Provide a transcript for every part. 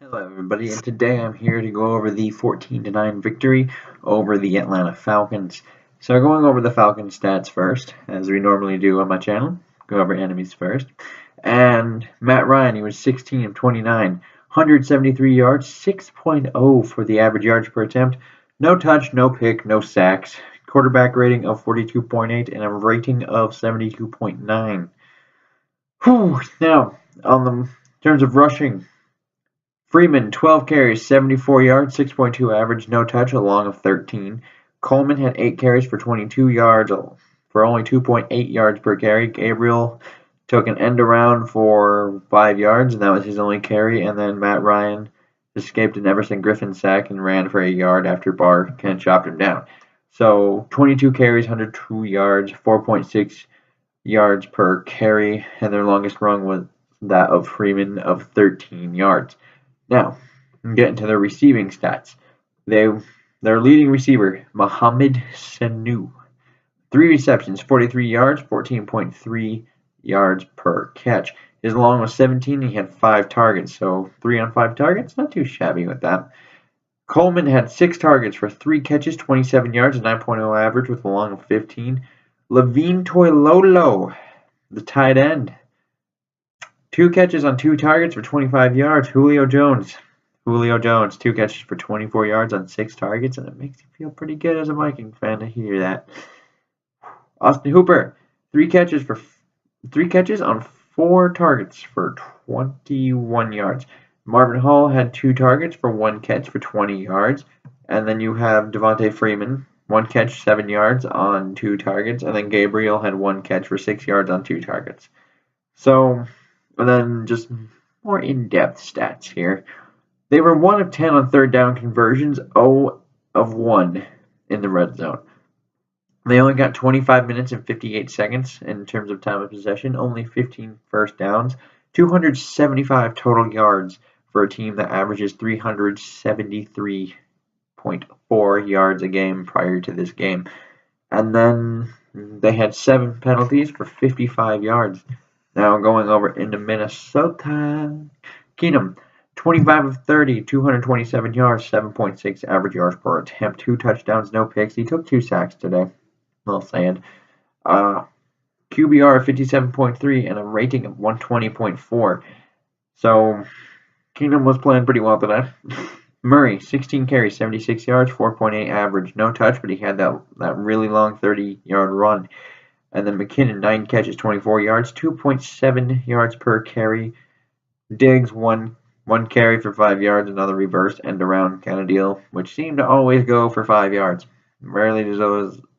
Hello everybody, and today I'm here to go over the 14-9 victory over the Atlanta Falcons. So going over the Falcons stats first, as we normally do on my channel. Go over enemies first. And Matt Ryan, he was 16 of 29, 173 yards, 6.0 for the average yards per attempt. No touch, no pick, no sacks. Quarterback rating of 42.8 and a rating of 72.9. Now, in terms of rushing, Freeman, 12 carries, 74 yards, 6.2 average, no touch, a long of 13. Coleman had 8 carries for 22 yards, for only 2.8 yards per carry. Gabriel took an end around for 5 yards, and that was his only carry. And then Matt Ryan escaped an Everson Griffin sack and ran for a yard after Barr kind of chopped him down. So 22 carries, 102 yards, 4.6 yards per carry, and their longest run was that of Freeman of 13 yards. Now, getting to their receiving stats. Their leading receiver, Mohamed Sanu, 3 receptions, 43 yards, 14.3 yards per catch. His long was 17, and he had 5 targets, so 3 on 5 targets, not too shabby with that. Coleman had 6 targets for 3 catches, 27 yards, 9.0 average with a long of 15. Levine Toilolo, the tight end, 2 catches on 2 targets for 25 yards. Julio Jones, 2 catches for 24 yards on 6 targets, and it makes you feel pretty good as a Viking fan to hear that. Austin Hooper, 3 catches on 4 targets for 21 yards. Marvin Hall had 2 targets for 1 catch for 20 yards. And then you have Devontae Freeman, 1 catch, 7 yards on 2 targets. And then Gabriel had 1 catch for 6 yards on 2 targets. So, and then just more in-depth stats here. They were 1 of 10 on third down conversions, 0 of 1 in the red zone. They only got 25 minutes and 58 seconds in terms of time of possession, only 15 first downs, 275 total yards for a team that averages 373.4 yards a game prior to this game. And then they had 7 penalties for 55 yards. Now going over into Minnesota, Keenum, 25 of 30, 227 yards, 7.6 average yards per attempt, 2 touchdowns, no picks. He took 2 sacks today. Well said. QBR 57.3 and a rating of 120.4. So Keenum was playing pretty well today. Murray, 16 carries, 76 yards, 4.8 average, no touch, but he had that really long 30-yard run. And then McKinnon, 9 catches, 24 yards, 2.7 yards per carry. Diggs, one carry for 5 yards, another reverse end around kind of deal, which seemed to always go for 5 yards. Rarely do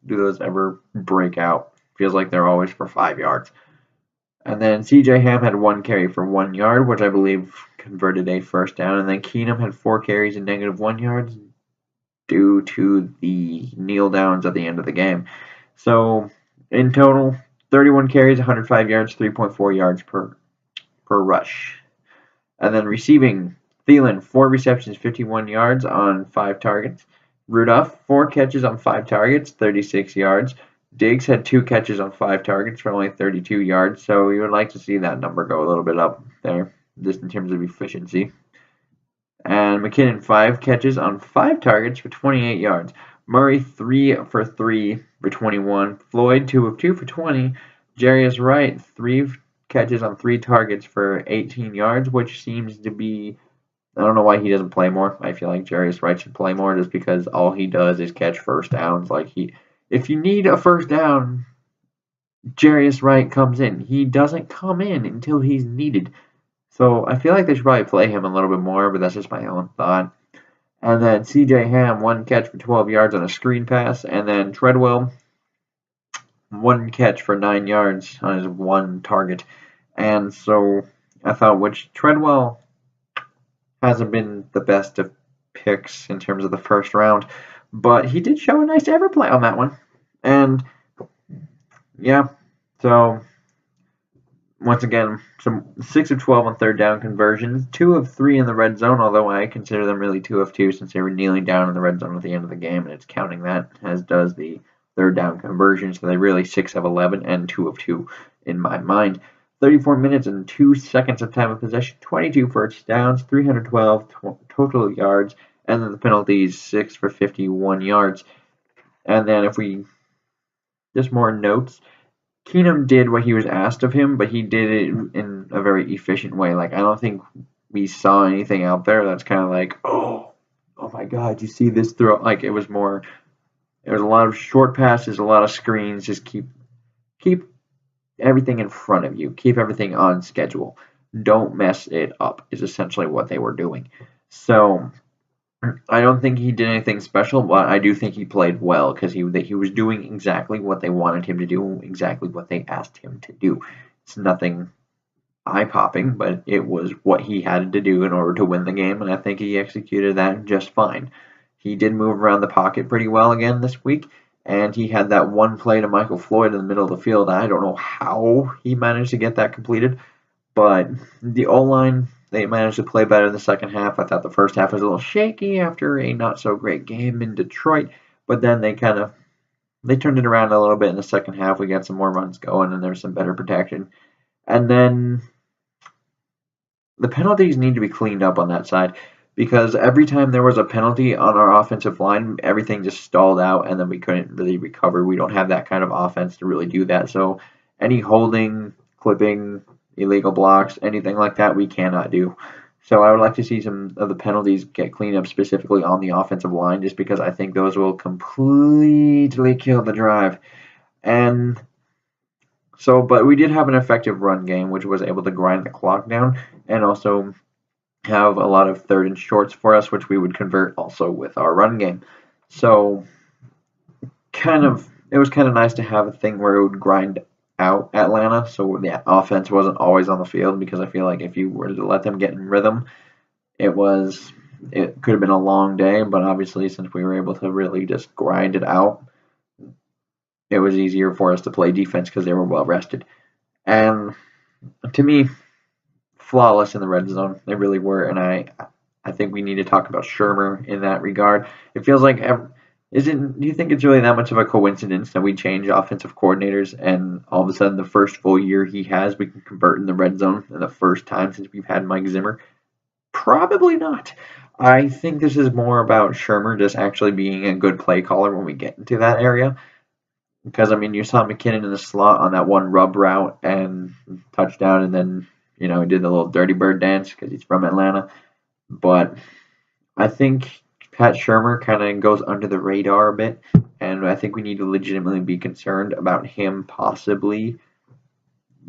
those ever break out. Feels like they're always for 5 yards. And then CJ Ham had 1 carry for 1 yard, which I believe converted a first down. And then Keenum had 4 carries and negative 1 yards due to the kneel downs at the end of the game. So in total, 31 carries, 105 yards, 3.4 yards per rush. And then receiving, Thielen, 4 receptions, 51 yards on 5 targets. Rudolph, 4 catches on 5 targets, 36 yards. Diggs had 2 catches on 5 targets for only 32 yards, so you would like to see that number go a little bit up there, just in terms of efficiency. And McKinnon, 5 catches on 5 targets for 28 yards. Murray, 3 for 3 for 21. Floyd, 2 of 2 for 20. Jarius Wright, 3 catches on 3 targets for 18 yards, which seems to be, I don't know why he doesn't play more. I feel like Jarius Wright should play more just because all he does is catch first downs. If you need a first down, Jarius Wright comes in. He doesn't come in until he's needed. So I feel like they should probably play him a little bit more, but that's just my own thought. And then CJ Ham, 1 catch for 12 yards on a screen pass. And then Treadwell, 1 catch for 9 yards on his 1 target. And so I thought, which Treadwell hasn't been the best of picks in terms of the first round, but he did show a nice ever play on that one. And yeah, so once again, some 6 of 12 on third down conversions, 2 of 3 in the red zone, although I consider them really 2 of 2 since they were kneeling down in the red zone at the end of the game, and it's counting that, as does the third down conversions. So they really 6 of 11 and 2 of 2 in my mind. 34 minutes and 2 seconds of time of possession, 22 first downs, 312 total yards, and then the penalties, 6 for 51 yards. And then if we just more notes, Keenum did what he was asked of him, but he did it in a very efficient way. Like, I don't think we saw anything out there that's kind of like, oh my God, you see this throw? Like, it was a lot of short passes, a lot of screens. Just keep everything in front of you. Keep everything on schedule. Don't mess it up is essentially what they were doing. So I don't think he did anything special, but I do think he played well because he was doing exactly what they wanted him to do, exactly what they asked him to do. It's nothing eye-popping, but it was what he had to do in order to win the game, and I think he executed that just fine. He did move around the pocket pretty well again this week, and he had that one play to Michael Floyd in the middle of the field. I don't know how he managed to get that completed, but the O-line, they managed to play better in the second half. I thought the first half was a little shaky after a not-so-great game in Detroit, but then they turned it around a little bit in the second half. We got some more runs going, and there was some better protection. And then the penalties need to be cleaned up on that side because every time there was a penalty on our offensive line, everything just stalled out and then we couldn't really recover. We don't have that kind of offense to really do that. So any holding, clipping, illegal blocks, anything like that, we cannot do. So I would like to see some of the penalties get cleaned up specifically on the offensive line just because I think those will completely kill the drive. And so, but we did have an effective run game, which was able to grind the clock down and also have a lot of third and shorts for us, which we would convert also with our run game. So, it was kind of nice to have a thing where it would grind out Atlanta, so the offense wasn't always on the field, because I feel like if you were to let them get in rhythm, it could have been a long day, but obviously since we were able to really just grind it out, it was easier for us to play defense because they were well rested. And to me, flawless in the red zone. They really were, and I think we need to talk about Shermer in that regard. It feels like do you think it's really that much of a coincidence that we change offensive coordinators and all of a sudden the first full year he has, we can convert in the red zone in the first time since we've had Mike Zimmer? Probably not. I think this is more about Shermer just actually being a good play caller when we get into that area. Because, I mean, you saw McKinnon in the slot on that one rub route and touchdown, and then, he did the little dirty bird dance because he's from Atlanta. But I think Pat Shermer kind of goes under the radar a bit, and I think we need to legitimately be concerned about him possibly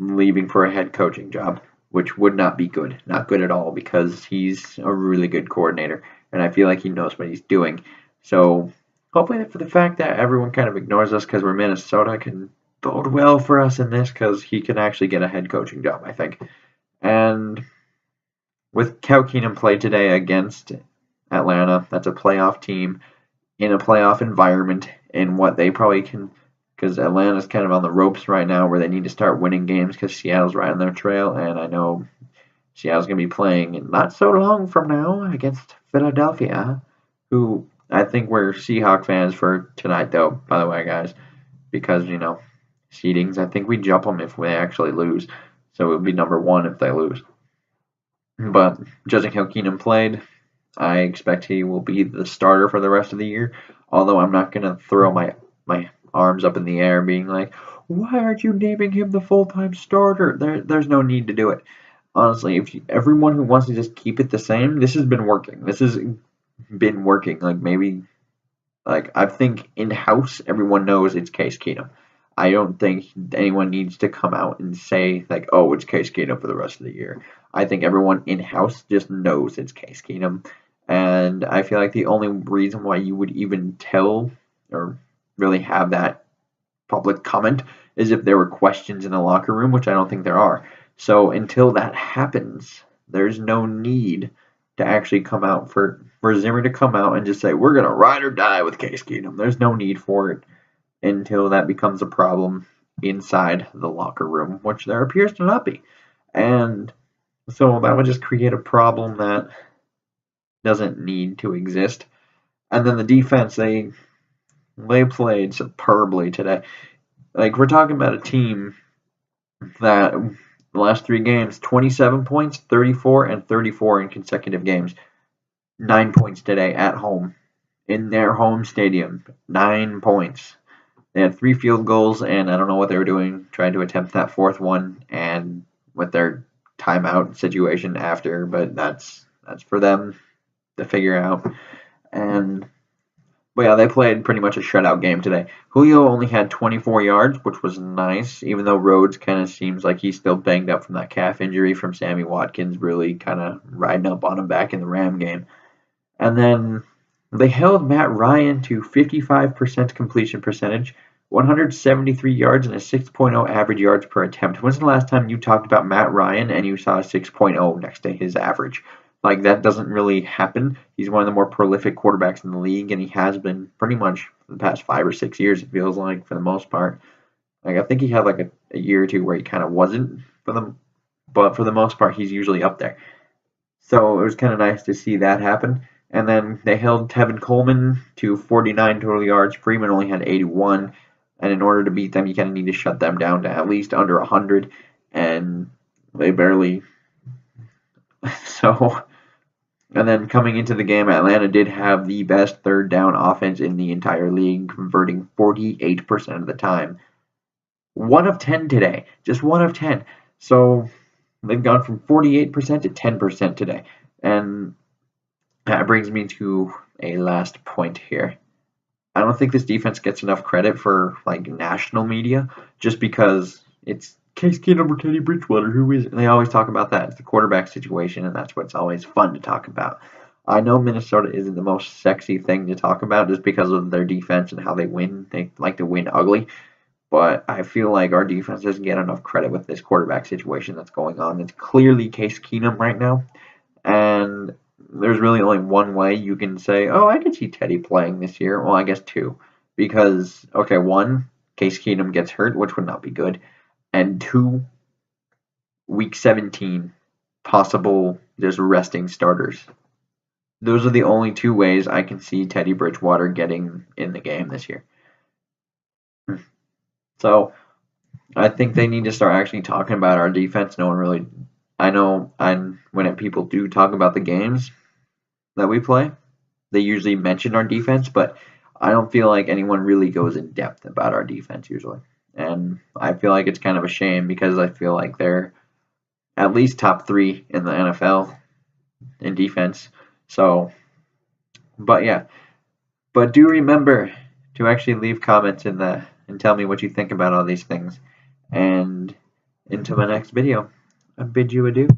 leaving for a head coaching job, which would not be good. Not good at all, because he's a really good coordinator, and I feel like he knows what he's doing. So hopefully for the fact that everyone kind of ignores us because we're Minnesota can bode well for us in this, because he can actually get a head coaching job, I think. And with how Keenum played today against Atlanta, that's a playoff team in a playoff environment, in what they probably can, because Atlanta's kind of on the ropes right now where they need to start winning games because Seattle's right on their trail, and I know Seattle's going to be playing not so long from now against Philadelphia, who I think we're Seahawk fans for tonight, though, by the way, guys, because, seedings, I think we jump them if we actually lose, so it would be number one if they lose. But judging how Keenum played, I expect he will be the starter for the rest of the year, although I'm not going to throw my arms up in the air being like, why aren't you naming him the full-time starter? There's no need to do it. Honestly, if everyone who wants to just keep it the same, this has been working. This has been working. I think in-house, everyone knows it's Case Keenum. I don't think anyone needs to come out and say, like, oh, it's Case Keenum for the rest of the year. I think everyone in-house just knows it's Case Keenum. And I feel like the only reason why you would even tell or really have that public comment is if there were questions in the locker room, which I don't think there are. So until that happens, there's no need to actually come out for Zimmer to come out and just say, we're going to ride or die with Case Keenum. There's no need for it until that becomes a problem inside the locker room, which there appears to not be. And so that would just create a problem that doesn't need to exist. And then the defense, they played superbly today. Like, we're talking about a team that The last 3 games, 27 points, 34, and 34 in consecutive games. 9 points today at home, in their home stadium. 9 points. They had 3 field goals, and I don't know what they were doing, trying to attempt that 4th one, and with their timeout situation after, but that's for them to figure out. But yeah, they played pretty much a shutout game today. Julio only had 24 yards, which was nice, even though Rhodes kind of seems like he's still banged up from that calf injury from Sammy Watkins really kind of riding up on him back in the Ram game. And then they held Matt Ryan to 55% completion percentage, 173 yards, and a 6.0 average yards per attempt. When's the last time you talked about Matt Ryan and you saw a 6.0 next to his average? Like, that doesn't really happen. He's one of the more prolific quarterbacks in the league, and he has been pretty much for the past 5 or 6 years, it feels like, for the most part. Like, I think he had like a year or two where he kind of wasn't for them, but for the most part, he's usually up there. So it was kind of nice to see that happen. And then they held Tevin Coleman to 49 total yards. Freeman only had 81. And in order to beat them, you kind of need to shut them down to at least under 100. And they barely. So, and then coming into the game, Atlanta did have the best third down offense in the entire league, converting 48% of the time. 1 of 10 today. Just 1 of 10. So they've gone from 48% to 10% today. And that brings me to a last point here. I don't think this defense gets enough credit for like national media just because it's Case Keenum or Teddy Bridgewater. Who is it? They always talk about that. It's the quarterback situation, and that's what's always fun to talk about. I know Minnesota isn't the most sexy thing to talk about just because of their defense and how they win. They like to win ugly. But I feel like our defense doesn't get enough credit with this quarterback situation that's going on. It's clearly Case Keenum right now. And there's really only one way you can say, oh, I can see Teddy playing this year. Well, I guess 2. Because, okay, 1, Case Keenum gets hurt, which would not be good. And 2, week 17, possible just resting starters. Those are the only 2 ways I can see Teddy Bridgewater getting in the game this year. So I think they need to start actually talking about our defense. No one really. I know when people do talk about the games that we play, they usually mention our defense, but I don't feel like anyone really goes in depth about our defense usually. And I feel like it's kind of a shame because I feel like they're at least top 3 in the NFL in defense. So, but yeah. But do remember to actually leave comments and tell me what you think about all these things. And until my next video, I bid you adieu.